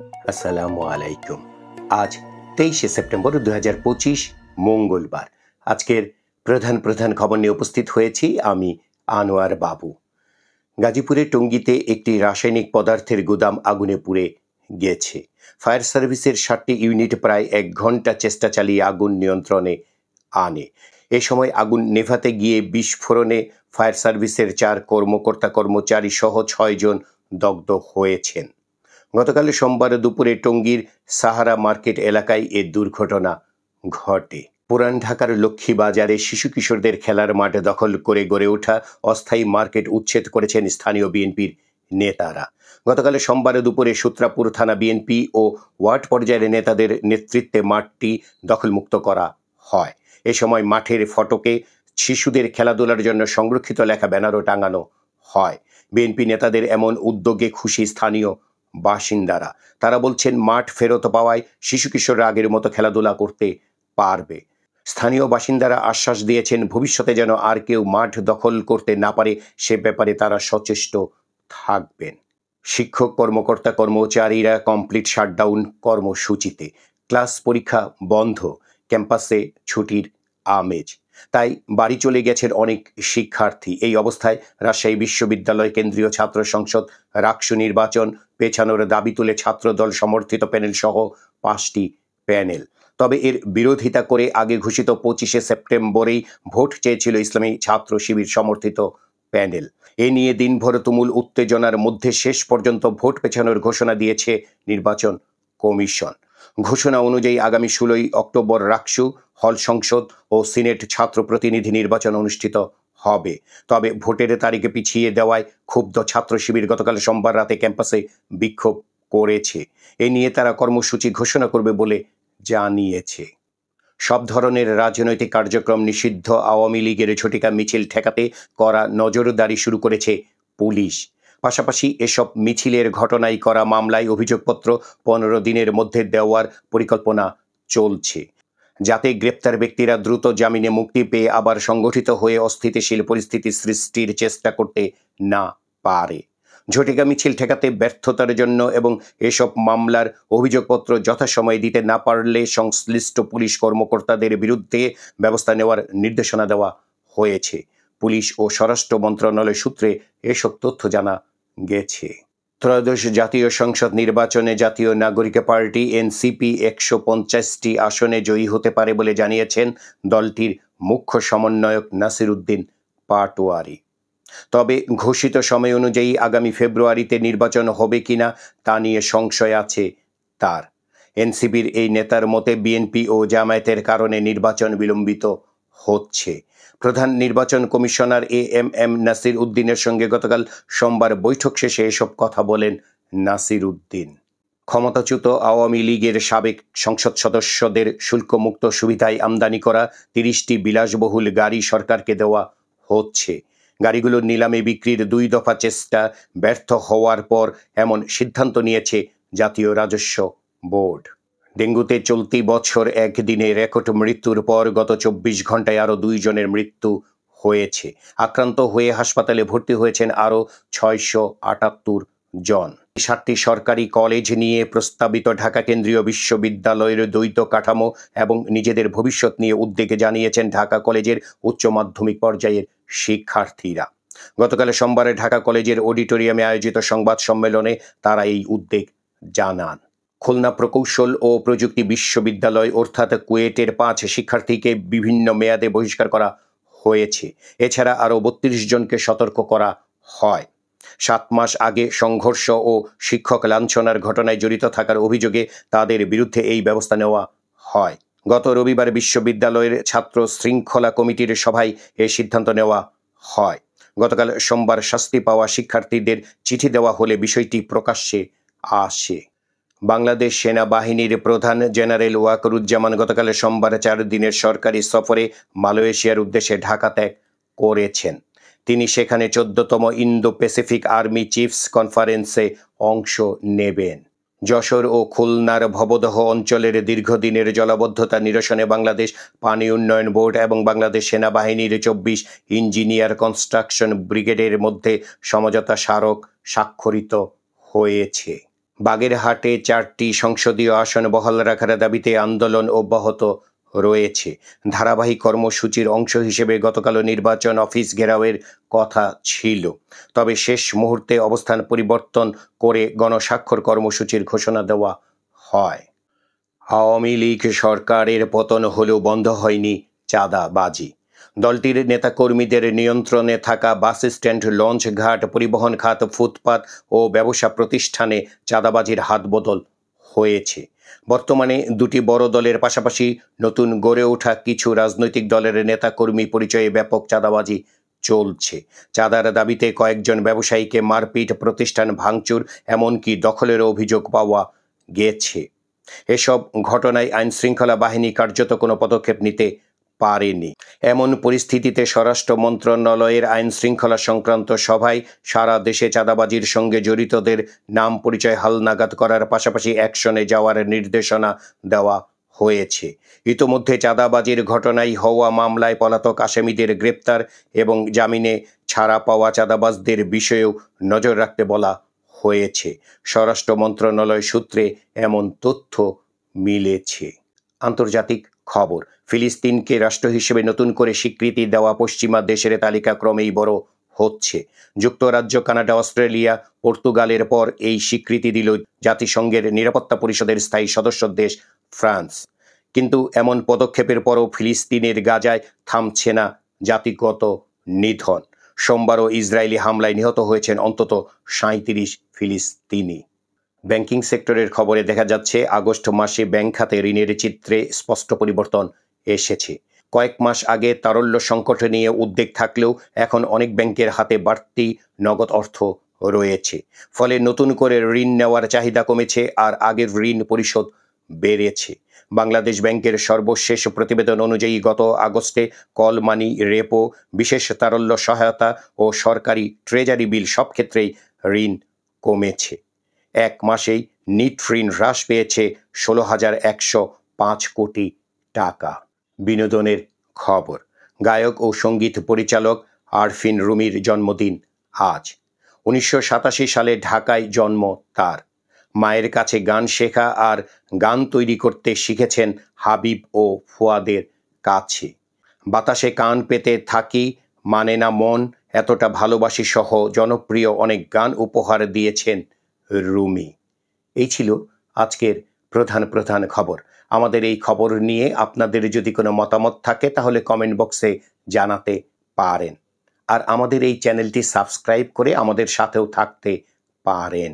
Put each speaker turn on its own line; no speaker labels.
আসসালামু আলাইকুম। আজ 23শে সেপ্টেম্বর 2025 মঙ্গলবার। আজকের প্রধান প্রধান খবর নিয়ে উপস্থিত হয়েছি আমি আনোয়ার বাবু। গাজীপুরের টঙ্গীতে একটি রাসায়নিক পদার্থের গুদাম আগুনে পুড়ে গেছে। ফায়ার সার্ভিসের 7টি ইউনিট প্রায় 1 ঘন্টা চেষ্টা চালিয়ে আগুন নিয়ন্ত্রণে আনে। এ সময় আগুন নেভাতে গিয়ে বিস্ফোরণে ফায়ার সার্ভিসের 4 কর্মকর্তা কর্মচারী সহ 6 জন দগ্ধ হয়েছেন। গতকাল সোমবার দুপুরে টঙ্গীর সাহারা মার্কেট এলাকায় এ দুর্ঘটনা ঘটে। পুরান ঢাকার লক্ষ্মীবাজারে শিশু কিশোরদের খেলার মাঠ দখল করে গড়ে ওঠা অস্থায়ী মার্কেট উচ্ছেদ করেছেন স্থানীয় বিএনপির নেতারা। গতকাল সোমবার দুপুরে সূত্রাপুর থানা বিএনপি ও ওয়ার্ড পর্যায়ের নেতাদের নেতৃত্বে মাঠটি দখলমুক্ত করা হয়। এ সময় মাঠের ফটকে শিশুদের খেলাধুলার জন্য সংরক্ষিত লেখা ব্যানারও টাঙানো হয়। বিএনপি নেতাদের এমন উদ্যোগে খুশি স্থানীয় বাসিন্দারা। তারা বলছেন, মাঠ ফেরত পাওয়ায় শিশু কিশোররা আগের মতো খেলাধুলা করতে পারবে। স্থানীয় বাসিন্দারা আশ্বাস দিয়েছেন, ভবিষ্যতে যেন আর কেউ মাঠ দখল করতে না পারে সে ব্যাপারে তারা সচেষ্ট থাকবেন। শিক্ষক কর্মকর্তা কর্মচারীরা কমপ্লিট শাটডাউন কর্মসূচিতে। ক্লাস পরীক্ষা বন্ধ, ক্যাম্পাসে ছুটির আমেজ। তাই বাড়ি চলে গেছেন অনেক শিক্ষার্থী। এই অবস্থায় রাজশাহী বিশ্ববিদ্যালয় কেন্দ্রীয় ছাত্র সংসদ রাকসু নির্বাচন পেছানোর দাবি তুলে ছাত্রদল সমর্থিত প্যানেল সহ 5টি প্যানেল। তবে এর বিরোধিতা করে আগে ঘোষিত 25শে সেপ্টেম্বরেই ভোট চেয়েছিল ইসলামী ছাত্র শিবির সমর্থিত প্যানেল। এ নিয়ে দিনভর তুমুল উত্তেজনার মধ্যে শেষ পর্যন্ত ভোট পেছানোর ঘোষণা দিয়েছে নির্বাচন কমিশন। ঘোষণা অনুযায়ী আগামী 16ই অক্টোবর রাকসু, হল সংসদ ও সিনেট ছাত্র প্রতিনিধি নির্বাচন অনুষ্ঠিত হবে। তবে ভোটের তারিখে পিছিয়ে দেওয়ায় ক্ষুব্ধ ছাত্র শিবির গতকাল সোমবার রাতে ক্যাম্পাসে বিক্ষোভ করেছে। এ নিয়ে তারা কর্মসূচি ঘোষণা করবে বলে জানিয়েছে। সব ধরনের রাজনৈতিক কার্যক্রম নিষিদ্ধ। আওয়ামী লীগের ঝটিকা মিছিল ঠেকাতে করা নজরদারি শুরু করেছে পুলিশ। পাশাপাশি এসব মিছিলের ঘটনায় করা মামলায় অভিযোগপত্র 15 দিনের মধ্যে দেওয়ার পরিকল্পনা চলছে, যাতে গ্রেপ্তার ব্যক্তিরা দ্রুত জামিনে মুক্তি পেয়ে আবার সংগঠিত হয়ে অস্থিতিশীল পরিস্থিতি সৃষ্টির চেষ্টা করতে না পারে। ঝটিকা মিছিল ঠেকাতে ব্যর্থতার জন্য এবং এসব মামলার অভিযোগপত্র যথাসময়ে দিতে না পারলে সংশ্লিষ্ট পুলিশ কর্মকর্তাদের বিরুদ্ধে ব্যবস্থা নেওয়ার নির্দেশনা দেওয়া হয়েছে। পুলিশ ও স্বরাষ্ট্র মন্ত্রণালয় সূত্রে এসব তথ্য জানা গেছে। ত্রয়োদশ জাতীয় সংসদ নির্বাচনে জাতীয় নাগরিক পার্টি এনসিপি 150টি আসনে জয়ী হতে পারে বলে জানিয়েছেন দলটির মুখ্য সমন্বয়ক নাসির উদ্দিন পাটোয়ারি। তবে ঘোষিত সময় অনুযায়ী আগামী ফেব্রুয়ারিতে নির্বাচন হবে কিনা তা নিয়ে সংশয় আছে তার। এনসিপির এই নেতার মতে বিএনপি ও জামায়াতের কারণে নির্বাচন বিলম্বিত হচ্ছে। প্রধান নির্বাচন কমিশনার এএমএম নাসির উদ্দিনের সঙ্গে গতকাল সোমবার বৈঠক শেষে এসব কথা বলেন নাসির উদ্দিন। ক্ষমতাচ্যুত আওয়ামী লীগের সাবেক সংসদ সদস্যদের শুল্কমুক্ত সুবিধায় আমদানি করা 30টি বিলাসবহুল গাড়ি সরকারকে দেওয়া হচ্ছে। গাড়িগুলোর নিলামে বিক্রির 2 দফা চেষ্টা ব্যর্থ হওয়ার পর এমন সিদ্ধান্ত নিয়েছে জাতীয় রাজস্ব বোর্ড। ডেঙ্গুতে চলতি বছর একদিনে রেকর্ড মৃত্যুর পর গত 24 ঘন্টায় আরও 2 জনের মৃত্যু হয়েছে। আক্রান্ত হয়ে হাসপাতালে ভর্তি হয়েছেন আরও 678 জন। 7টি সরকারি কলেজ নিয়ে প্রস্তাবিত ঢাকা কেন্দ্রীয় বিশ্ববিদ্যালয়ের দ্বৈত কাঠামো এবং নিজেদের ভবিষ্যৎ নিয়ে উদ্বেগ জানিয়েছেন ঢাকা কলেজের উচ্চ মাধ্যমিক পর্যায়ের শিক্ষার্থীরা। গতকাল সোমবারে ঢাকা কলেজের অডিটোরিয়ামে আয়োজিত সংবাদ সম্মেলনে তারা এই উদ্বেগ জানান। খুলনা প্রকৌশল ও প্রযুক্তি বিশ্ববিদ্যালয় অর্থাৎ কুয়েটের 5 শিক্ষার্থীকে বিভিন্ন মেয়াদে বহিষ্কার করা হয়েছে। এছাড়া আরও 32 জনকে সতর্ক করা হয়। 7 মাস আগে সংঘর্ষ ও শিক্ষক লাঞ্ছনার ঘটনায় জড়িত থাকার অভিযোগে তাদের বিরুদ্ধে এই ব্যবস্থা নেওয়া হয়। গত রবিবার বিশ্ববিদ্যালয়ের ছাত্র শৃঙ্খলা কমিটির সভায় এই সিদ্ধান্ত নেওয়া হয়। গতকাল সোমবার শাস্তি পাওয়া শিক্ষার্থীদের চিঠি দেওয়া হলে বিষয়টি প্রকাশ্যে আসে। বাংলাদেশ সেনাবাহিনীর প্রধান জেনারেল ওয়াকারুজ্জামান গতকাল সোমবার 4 দিনের সরকারি সফরে মালয়েশিয়ার উদ্দেশ্যে ঢাকা ত্যাগ করেছেন। তিনি সেখানে 14তম ইন্দো প্যাসিফিক আর্মি চিফস কনফারেন্সে অংশ নেবেন। যশোর ও খুলনার ভবদহ অঞ্চলের দীর্ঘদিনের জলাবদ্ধতা নিরসনে বাংলাদেশ পানি উন্নয়ন বোর্ড এবং বাংলাদেশ সেনাবাহিনীর 24 ইঞ্জিনিয়ার কনস্ট্রাকশন ব্রিগেডের মধ্যে সমঝোতা স্মারক স্বাক্ষরিত হয়েছে। বাগেরহাটে 4টি সংসদীয় আসন বহাল রাখার দাবিতে আন্দোলন অব্যাহত রয়েছে। ধারাবাহিক কর্মসূচির অংশ হিসেবে গতকালও নির্বাচন অফিস ঘেরাওয়ের কথা ছিল, তবে শেষ মুহূর্তে অবস্থান পরিবর্তন করে গণস্বাক্ষর কর্মসূচির ঘোষণা দেওয়া হয়। আওয়ামী লীগ সরকারের পতন হলেও বন্ধ হয়নি চাঁদাবাজি। দলটির নেতাকর্মীদের নিয়ন্ত্রণে থাকা বাস স্ট্যান্ড, লঞ্চ ঘাট, পরিবহন খাত, ফুটপাত ও ব্যবসা প্রতিষ্ঠানে চাঁদাবাজির হাতবদল হয়েছে। বর্তমানে দুটি বড় দলের পাশাপাশি নতুন গড়ে ওঠা কিছু রাজনৈতিক দলের নেতাকর্মী পরিচয়ে ব্যাপক চাঁদাবাজি চলছে। চাঁদার দাবিতে কয়েকজন ব্যবসায়ীকে মারপিট, প্রতিষ্ঠান ভাঙচুর, এমনকি দখলের অভিযোগ পাওয়া গেছে। এসব ঘটনায় আইন শৃঙ্খলা বাহিনী কার্যত কোনো পদক্ষেপ নিতে পারেনি। এমন পরিস্থিতিতে স্বরাষ্ট্র মন্ত্রণালয়ের আইন শৃঙ্খলা সংক্রান্ত সভায় সারা দেশে চাঁদাবাজির সঙ্গে জড়িতদের নাম পরিচয় হালনাগাদ করার পাশাপাশি অ্যাকশনে যাওয়ার নির্দেশনা দেওয়া হয়েছে। ইতোমধ্যে চাঁদাবাজির ঘটনায় হওয়া মামলায় পলাতক আসামিদের গ্রেপ্তার এবং জামিনে ছাড়া পাওয়া চাঁদাবাজদের বিষয়েও নজর রাখতে বলা হয়েছে। স্বরাষ্ট্র মন্ত্রণালয় সূত্রে এমন তথ্য মিলেছে। আন্তর্জাতিক খবর। ফিলিস্তিনকে রাষ্ট্র হিসেবে নতুন করে স্বীকৃতি দেওয়া পশ্চিমা দেশের তালিকা ক্রমেই বড় হচ্ছে। যুক্তরাজ্য, কানাডা, অস্ট্রেলিয়া, পর্তুগালের পর এই স্বীকৃতি দিল জাতিসংঘের নিরাপত্তা পরিষদের স্থায়ী সদস্য দেশ ফ্রান্স। কিন্তু এমন পদক্ষেপের পরও ফিলিস্তিনের গাজায় থামছে না জাতিগত নিধন। সোমবারও ইসরায়েলি হামলায় নিহত হয়েছেন অন্তত 37 ফিলিস্তিনি। ব্যাংকিং সেক্টরের খবরে দেখা যাচ্ছে, আগস্ট মাসে ব্যাংক খাতে ঋণের চিত্রে স্পষ্ট পরিবর্তন এসেছে। কয়েক মাস আগে তারল্য সংকট নিয়ে উদ্বেগ থাকলেও এখন অনেক ব্যাংকের হাতে বাড়তি নগদ অর্থ রয়েছে। ফলে নতুন করে ঋণ নেওয়ার চাহিদা কমেছে আর আগের ঋণ পরিশোধ বেড়েছে। বাংলাদেশ ব্যাংকের সর্বশেষ প্রতিবেদন অনুযায়ী গত আগস্টে কল মানি, রেপো, বিশেষ তারল্য সহায়তা ও সরকারি ট্রেজারি বিল সব ক্ষেত্রেই ঋণ কমেছে। এক মাসেই নিট ঋণ হ্রাস পেয়েছে 16,105 কোটি টাকা। বিনোদনের খবর। গায়ক ও সঙ্গীত পরিচালক আরফিন রুমির জন্মদিন আজ। 1987 সালে ঢাকায় জন্ম তার। মায়ের কাছে গান শেখা আর গান তৈরি করতে শিখেছেন হাবিব ও ফুয়াদের কাছে। বাতাসে কান পেতে থাকি, মানে না মন, এতটা ভালোবাসি সহ জনপ্রিয় অনেক গান উপহার দিয়েছেন রুমি। এই ছিল আজকের প্রধান খবর। আমাদের এই খবর নিয়ে আপনাদের যদি কোনো মতামত থাকে তাহলে কমেন্ট বক্সে জানাতে পারেন। আর আমাদের এই চ্যানেলটি সাবস্ক্রাইব করে আমাদের সাথেও থাকতে পারেন।